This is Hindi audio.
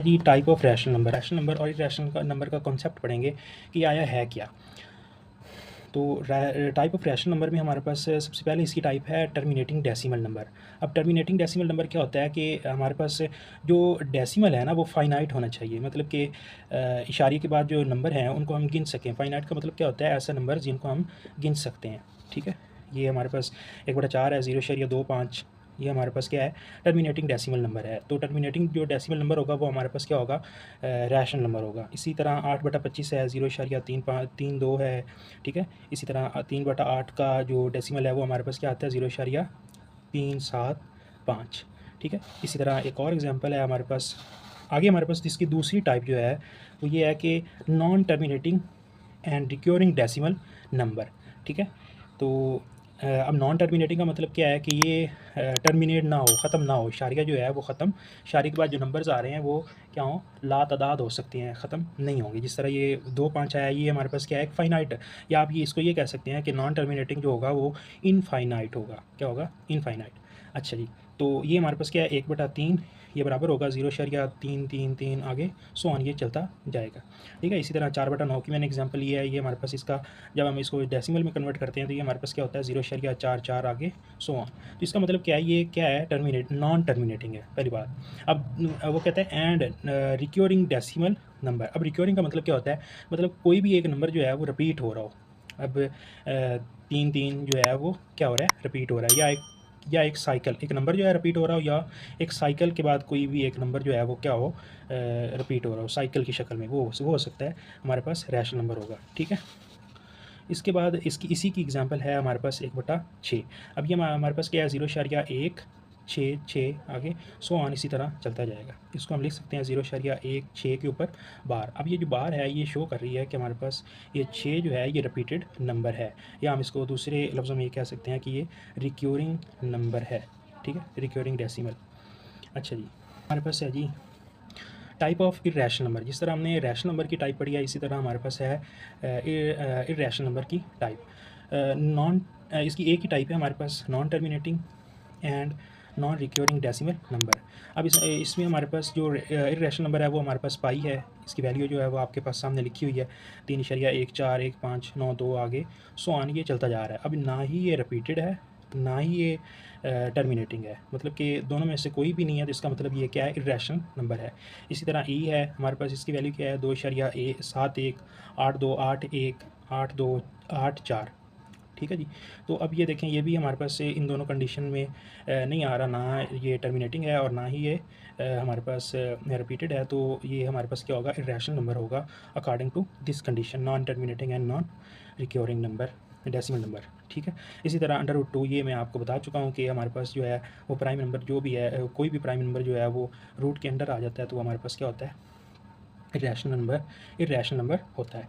Ji type of rational number और इरेशनल नंबर का कॉन्सेप्ट पढ़ेंगे कि आया है क्या। तो टाइप ऑफ रैशनल नंबर में हमारे पास सबसे पहले इसकी टाइप है टर्मिनेटिंग डेसिमल नंबर। अब टर्मिनेटिंग डेसिमल नंबर क्या होता है कि हमारे पास जो डेसिमल है ना वो फाइनाइट होना चाहिए, मतलब कि इशारे के बाद जो नंबर हैं उनको हम गिन सकें। फाइनाइट का मतलब क्या होता है, ऐसा नंबर जिनको हम गिन सकते हैं। ठीक है, ये हमारे पास 1/4 है, 0.25, ये हमारे पास क्या है, टर्मिनेटिंग डेसिमल नंबर है। तो टर्मिनेटिंग जो डेसिमल नंबर होगा वो हमारे पास क्या होगा, रैशनल नंबर होगा। इसी तरह 8/25 है, 0.32 है। ठीक है, इसी तरह 3/8 का जो डेसिमल है वो हमारे पास क्या आता है, 0.375। ठीक है, इसी तरह एक और एग्जांपल है हमारे पास। आगे हमारे पास इसकी दूसरी टाइप जो है वो ये है कि non terminating and recurring decimal number. ठीक है, तो अब नॉन टर्मिनेटिंग का मतलब क्या है कि ये टर्मिनेट ना हो, ख़त्म ना हो, इशारिया जो है वो ख़त्म, इशारे के बाद जो नंबर्स आ रहे हैं वो क्या हों, लातादाद हो सकती हैं, ख़त्म नहीं होंगी। जिस तरह ये 2-5 आया, ये हमारे पास क्या है, फाइनाइट, या आप ये इसको ये कह सकते हैं कि नॉन टर्मिनेटिंग जो होगा वो इनफाइनाइट होगा। क्या होगा, इनफाइनाइट। अच्छा जी, तो ये हमारे पास क्या है, 1/3 ये बराबर होगा 0.333 आगे सो ऑन, ये चलता जाएगा। ठीक है, इसी तरह 4/9 की मैंने एग्जांपल लिया है, ये हमारे पास इसका जब हम इसको डेसिमल में कन्वर्ट करते हैं तो ये हमारे पास क्या होता है, 0.44 आगे सो ऑन। तो इसका मतलब क्या है, ये क्या है, टर्मिनेट, नॉन टर्मिनेटिंग है, पहली बात। अब वो कहते हैं एंड रिक्योरिंग डेसिमल नंबर। अब रिक्योरिंग का मतलब क्या होता है, मतलब कोई भी एक नंबर जो है वो रिपीट हो रहा हो। अब 3 जो है वो क्या हो रहा है, रिपीट हो रहा है, या एक साइकिल, एक नंबर जो है रिपीट हो रहा हो, या एक साइकिल के बाद कोई भी एक नंबर जो है वो क्या हो, रिपीट हो रहा हो साइकिल की शक्ल में, वो हो सकता है हमारे पास रैशनल नंबर होगा। ठीक है, इसके बाद इसी की एग्जांपल है हमारे पास 1/6। अब ये हमारे पास क्या है, 0.166 आगे सो ऑन, इसी तरह चलता जाएगा। इसको हम लिख सकते हैं 0.16 के ऊपर बार। अब ये जो बार है ये शो कर रही है कि हमारे पास ये 6 जो है ये रिपीटेड नंबर है, या हम इसको दूसरे लफ्ज़ों में ये कह सकते हैं कि ये रिक्योरिंग नंबर है। ठीक है, रिक्योरिंग डेसिमल। अच्छा जी, हमारे पास है जी टाइप ऑफ इरेशनल नंबर। जिस तरह हमने रैशनल नंबर की टाइप पढ़ी है, इसी तरह हमारे पास है इरेशनल नंबर की टाइप। नॉन इसकी एक ही टाइप है हमारे पास, non terminating and non recurring decimal number. अब इसमें हमारे पास जो इरेशनल नंबर है वो हमारे पास पाई है, इसकी वैल्यू जो है वो आपके पास सामने लिखी हुई है, 3.141592 आगे सो ऑन, ये चलता जा रहा है। अब ना ही ये रिपीटेड है, ना ही ये टर्मिनेटिंग है, मतलब कि दोनों में से कोई भी नहीं है, तो इसका मतलब ये क्या है, इरेशनल नंबर है। इसी तरह ई है हमारे पास, इसकी वैल्यू क्या है, 2.71 82 81 82 84। ठीक है जी, तो अब ये देखें, ये भी हमारे पास से इन दोनों कंडीशन में नहीं आ रहा, ना ये टर्मिनेटिंग है और ना ही ये हमारे पास रिपीटेड है। तो ये हमारे पास क्या होगा, इरेशनल नंबर होगा according to this condition, non terminating and non recurring number, decimal number. ठीक है, इसी तरह √2 ये मैं आपको बता चुका हूँ कि हमारे पास जो है वो प्राइम नंबर जो भी है, कोई भी प्राइम नंबर जो है वो रूट के अंदर आ जाता है, तो हमारे पास क्या होता है, इरेशनल नंबर होता है।